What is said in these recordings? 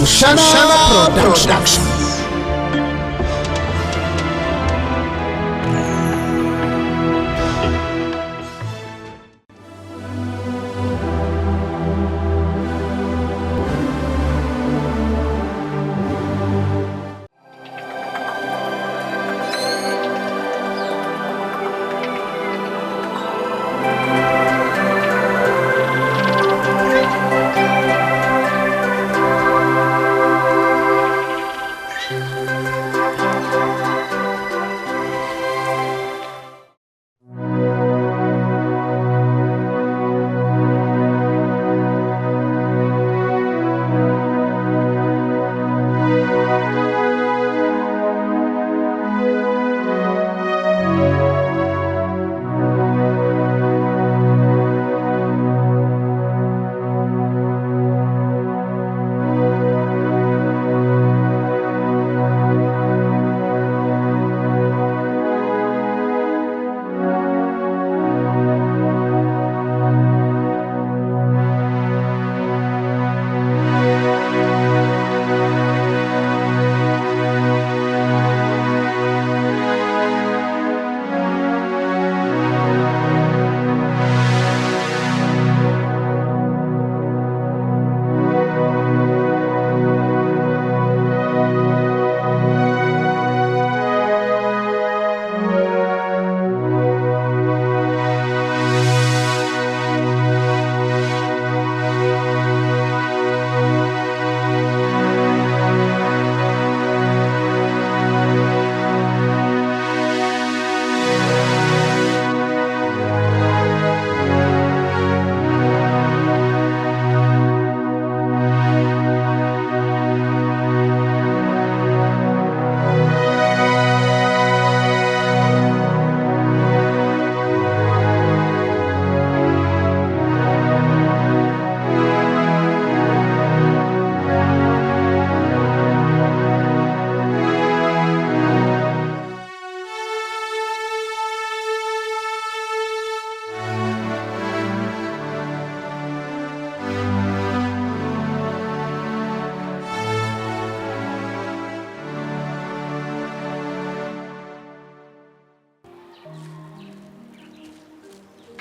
Mushana Production.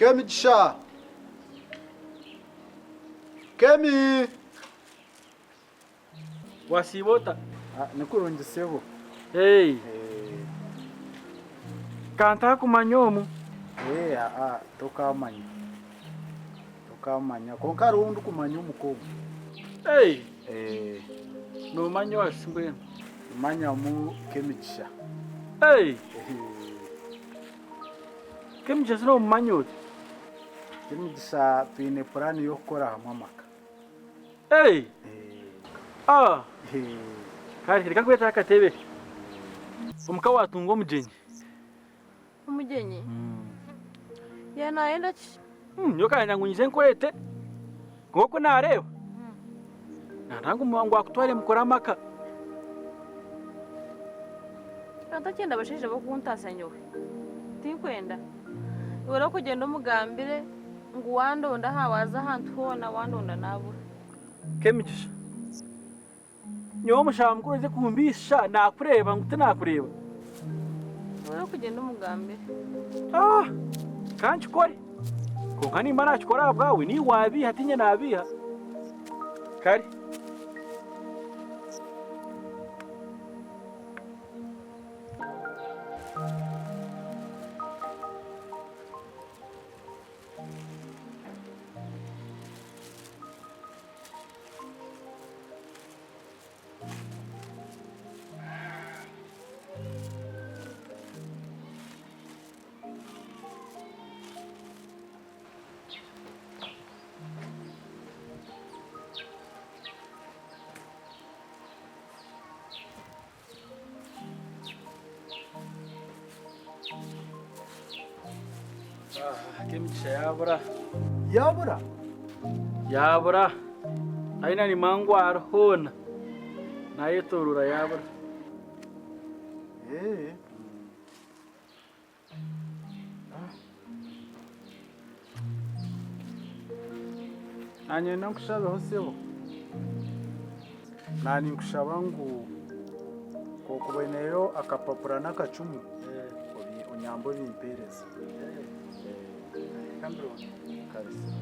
Kyomukazi. Kemi. Wasibota. Nikurungi sebo. Hey. Kanta kumanyomu. Tokamanya. Konka rundi kumanya umukobwa. Hey. No manyo asimbwe. Manya mu Kyomukazi. Hey. Kyomukazi no manyo. Kyomukazi twine plan yo gukora hamwe amaka. Hey. Kari reka kweta akatebe. Umuka watungo mujenyi. Umujenyi? Yanaenda ki? Yokanya ngunyize nkwete. Ngoko nareba. Nangu mwangu akutware mukora amaka. Atacyenda abashije bo kuntasa nyowe. Tinkwenda. Ura kugenda umugambire ngo wandonda hawaza ahantu hona wandonda nabura. Kyomukazi. Nyo mushamukuru ze kumbisha nakureba ngute nakureba. Ura kugenda umugambire. Kanchi kore. Konka nimba nakikora bwawe ni wabi hatinye nabiha. Kari. Kyomukazi yabura aina ni mangwaro hona naye torura yabura. Anye nakushabeho sebo. nani nkushaba ngu kokuboneyo akapapura n'akacumu unyambo bimpereza kabisa.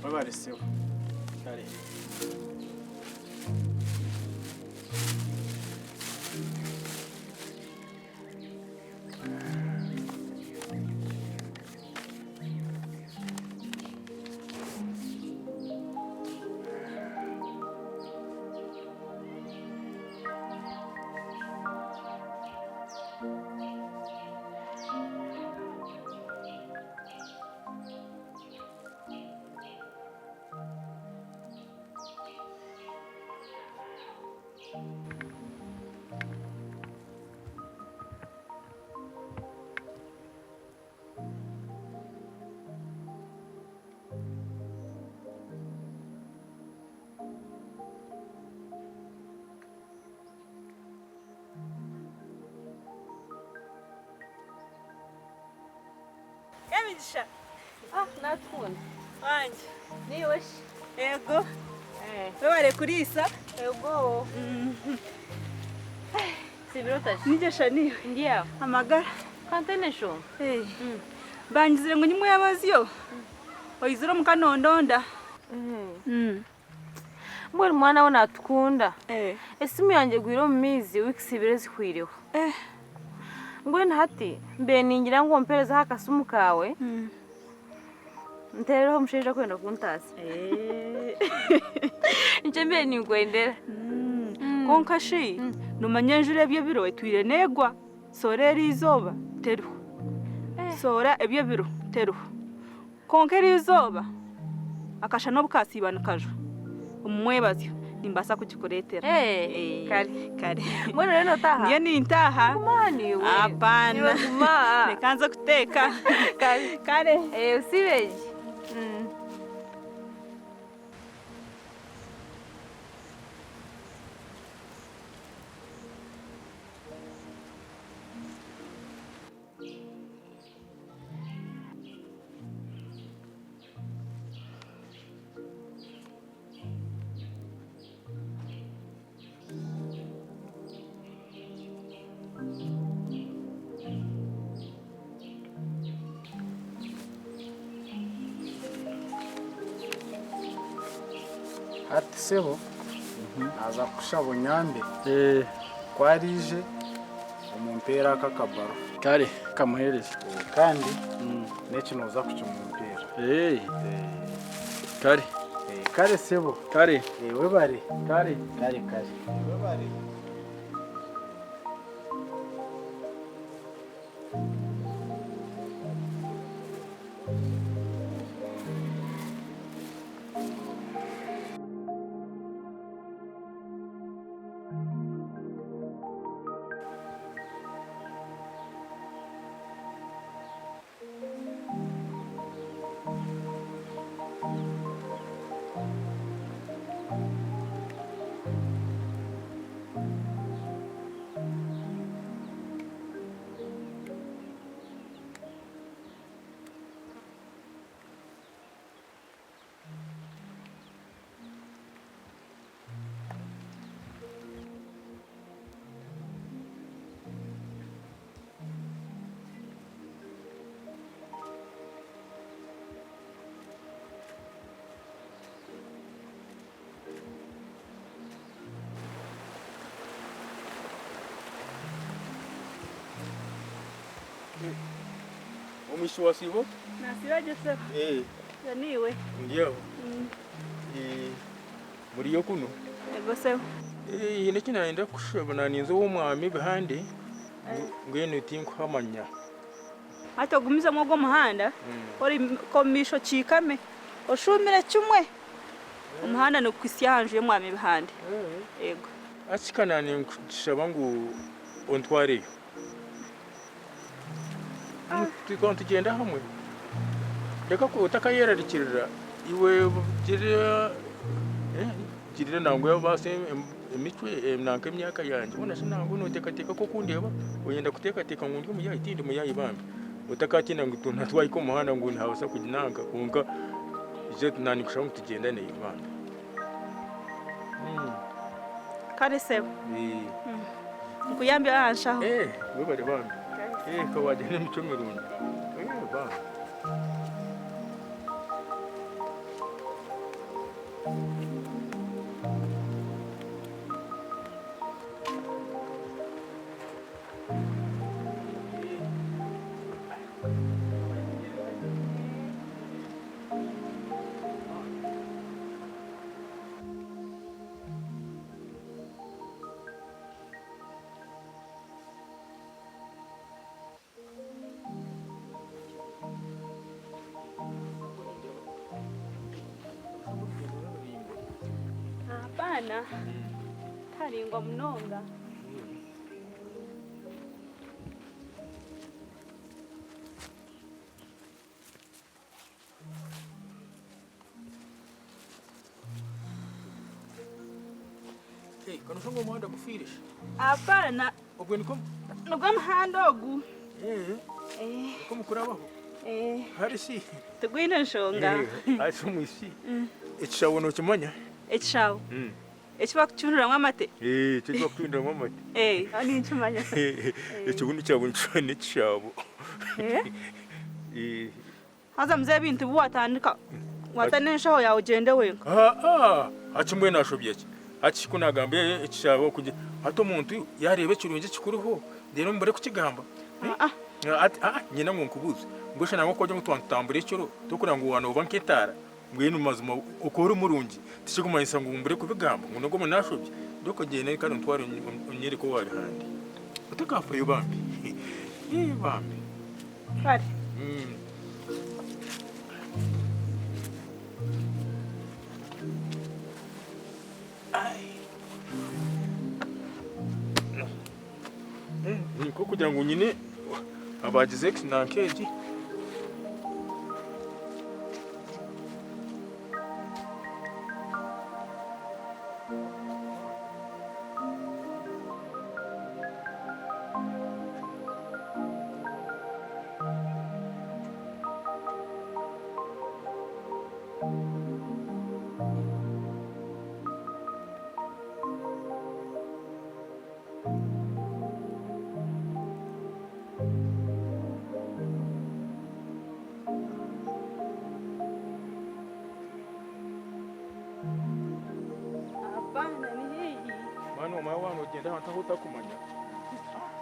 Babareseho kare Kamigisha. Natkunda. Wanje. Niwe. Ego. Wewe kurisa. Ego. Sibirota. Nigesha niwe. Ndiyo. Amagara. Kantene sho. Bangizire ngo nyimwe yabaziyo. Oyizira mu kanondonda. Mbona mwana we natkunda. Esimu yanjye gwiro mu mizi wiki ibiri zikwiriho. Ngwene hati mbe ningira ngo mpereza hakasumu kawe. Ntereho musheje kwenda kuntasa. Nje mbe ningwendera. Konkashi numanyenjure ebyo biro etwire negwa. Sorera izoba teruho. Sora ebyo biro teruho. Konkera izoba akasha no bukasibana kajo. Umwebazyo nimbasa kukikoretera. Kare. Mbona rero taha? Ndiye nintaha. Kumani we. Hapana. Nekanza kuteka. Kare. Usibeje. Ati sebo naza kushaba nyambe kwarije umumpera kakabaro kare kamuhereza kandi n'ekino uza kukimumpera kare kare sebo kare we bari kare we bari Omishi wasibo? Nasibaje se. Yaniwe. Ndiyo. Buriyo kuno. Ego se. Yine kinaenda kushobona ninzo w'umwami bahande ngwene utinko hamanya. hata gumiza mwogo muhanda ori komisho chikame oshumire chumwe umuhanda no kwisyanjwe mwami bihande yego asikana ni nkushaba ngo ontware tugenda hamwe reka ko utakayerarikirira iwe girira nango yabase emitwe nanka emyaka yanjye ubona sinango notekateka ko kundeba uyenda kutekateka ngo ndi muyayi tindi muyayi bambi utakatina ngo tuntu twayi ko muhanda ngo ntawasa kujinanga kunga je nani kushaka tugenda ne bambi kare sebo nkuyambye anshaho we bari bambi ko wajene mico mirundi bambi Hapana. Taringwa mnonga. Kana songo muhanda gufirish. Hapana. Ogwe niko Nugwa muhanda ogu. Ko mukurabaho. Hari si. Tugwina nshonga. Asi mwisi. Ekishawo kimanya. Ekishawo. Ekiba kucunura mwamate. Kiba kucunura mwamate. Ani nchumanya. Ekigundi cyabo ncwane kishabo. Haza mzee bintu buwatandika. Wataneshaho yawe ugende wenka. Akimwe nashobye ki. Aki kunagambe ekishabo kuje hato umuntu yarebe kirunje kikuruho rero mbere kukigamba. Nyina ngo nkubuze. Ngosha nango koje mutwantambure cyoro tokura ngo wana Banyakitara. Ngwino mazuma ukora umurungi tishigumanyisa ngo mbere kubigamba ngo ngo munashobye doko gene kandi ntware unyere ko wari handi utakafa yubambi bambi kare niko kugira ngo nyine abagize X na keji Mama wangu ugenda hanta hutakumanya.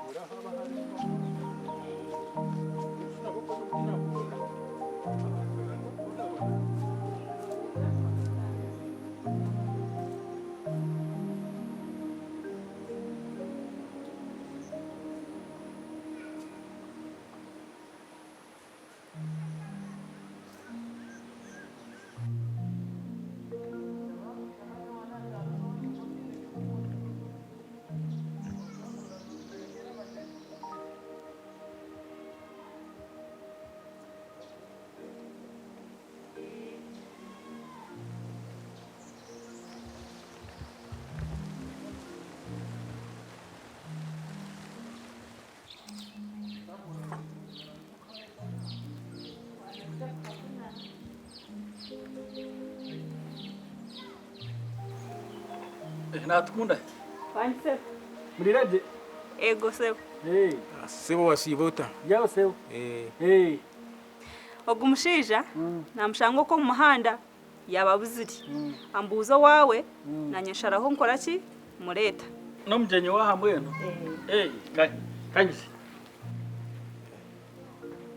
Urahaba hari. Natukunda. Wanse. Muriraje? Ego sebo. Sebo wasibota. Yao sebo. Ogumushija namushango ko muhanda yababuziri. Ambuza wawe nanyesharaho nkora ki mureta. No mjenye wa hamweno. Kanyisi.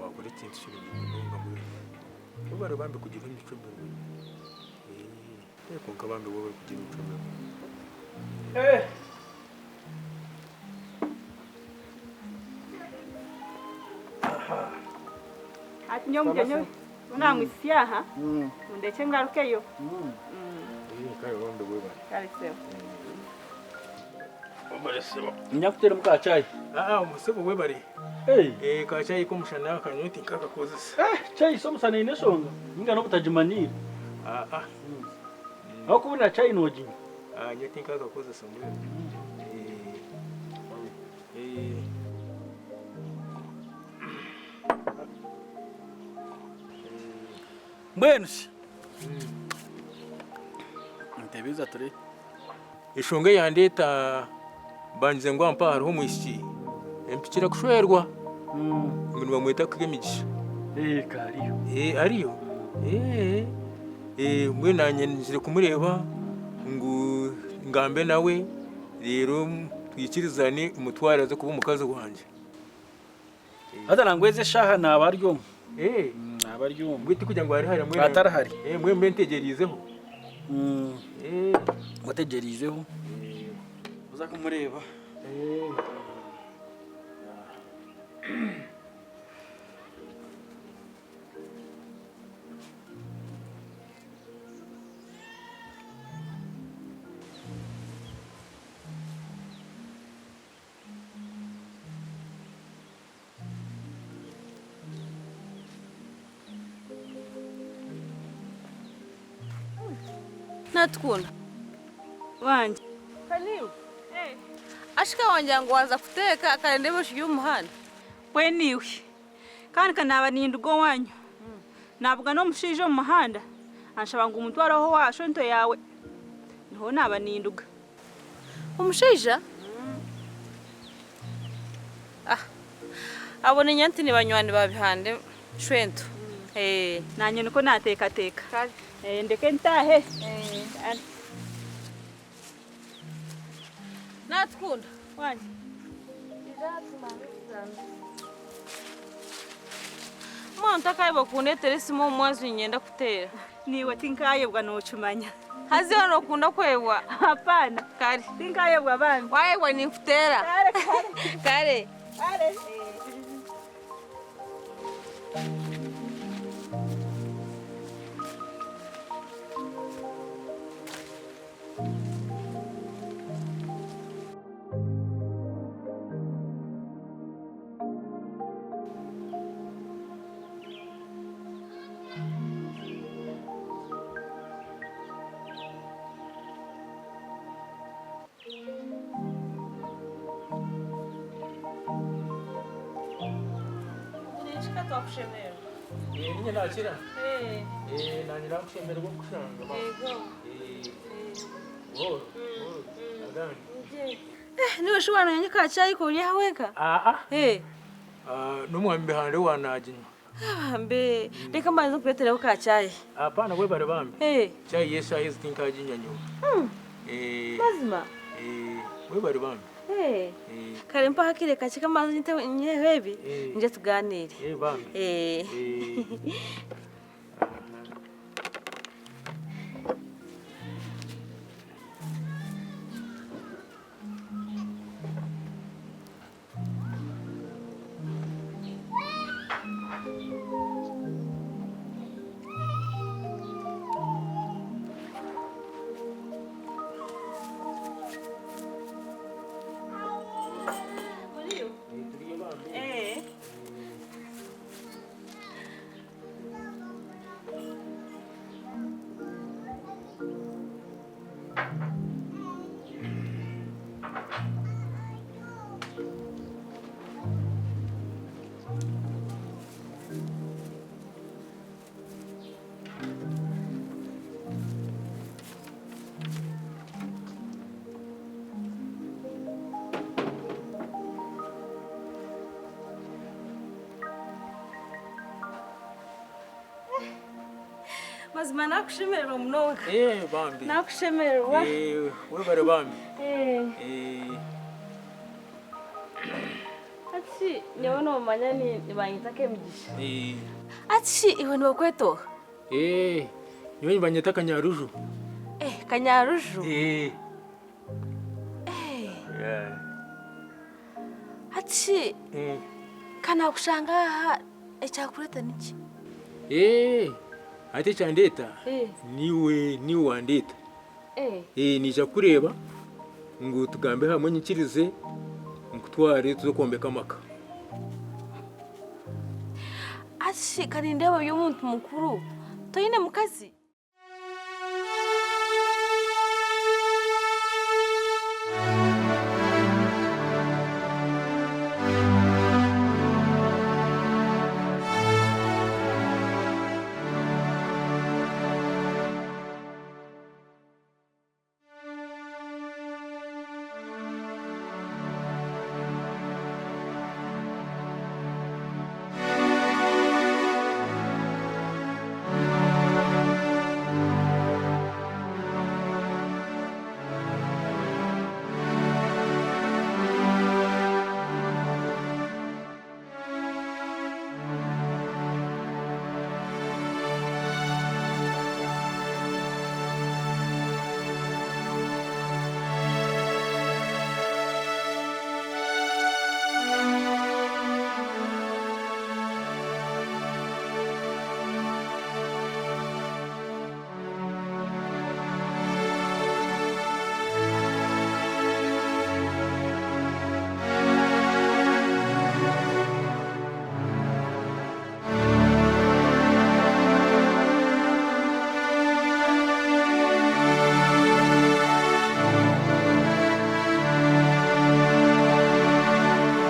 Wakore kintu kiri munonga muri. Ubare bambe kugira imico mbere. Konka bambe wowe kugira imico mbere. ati nyo mugenyo namwisiyaha ndeke ngarukeyo Kare wambe wewe. kare seho Obaresebo. Nyakutera mukacayi. Umusebo we bari. Kacayi ko mushana kanyuti kakakozesa. Chai so musana ine songa. Ninga no butajimanira. Aho kubona chai noji. Nyuti kakakozesa mwe. Mbwenusi. Ntebiza turi. Ishonge yandeta banze ngo ampa hariho mwishi. Empikira kushwerwa. Ngo bamwita kugemigisha. Kariyo. Ariyo. Mwe nanye nzire kumureba ngo ngambe nawe rero twikirizane umutwara zo kuba umukazi wanje. Hata nangweze shaha nabaryo. Nabaryo. Mbwiti kugira ngo hari mwe. Atarahari. Mwe mbentegerizeho. Wategerizeho. Uza kumureba. Natukunda. wanje Kaniu. Ashika wanje ngo waza kuteka akarendebo shiyo muhanda. we niwe kandi kanaba nindugo wanyu nabwo no mushije mu muhanda anshaba ngo umutwaro ho washo nto yawe niho naba ninduga Umusheja? Abone nyanti ni banywani babihande shwento. nanye niko nateka teka ndeke ntahe Natukunda. wanje Mwana kaiba kunetere simo mwazi nyenda kutera. niwe tinkayebwa nocumanya Hazi hano kunda kwebwa. hapana Kari. tinkayebwa bana Waebwa ni kutera. Kare. Nishika twakushemera. Ninye nakira. Nanye nakushemerwa kushanga ba. Agani. Niwe shwana nyika chai ko yahweka. Numwambe hande wanajinywa. Mbe reka mbanze kuletera ko chai. Hapana we bare bambe. Chai yesa hizi tinkajinya nyuma. Lazima. We bare bambe. Kare mpaka kile kachika mbanze nite nyewebi. Nje tuganire. Bambe. Mazima nakushemerwa mnoga. Bambi. Nakushemerwa. We bare bambi. Ati nyabona umanya ni banyitake mugisha. Ati iwe ni wakweto. Niwe banyita Kanyaruju. Kanyaruju. Ati kana kushanga Ekyakureta niki? ate cyandeta niwe wandeta nija kureba ngo tugambe hamwe nyikirize nkutware tuzo kombeka amaka. Ashi kandi ndeba y'umuntu mukuru toyine mukazi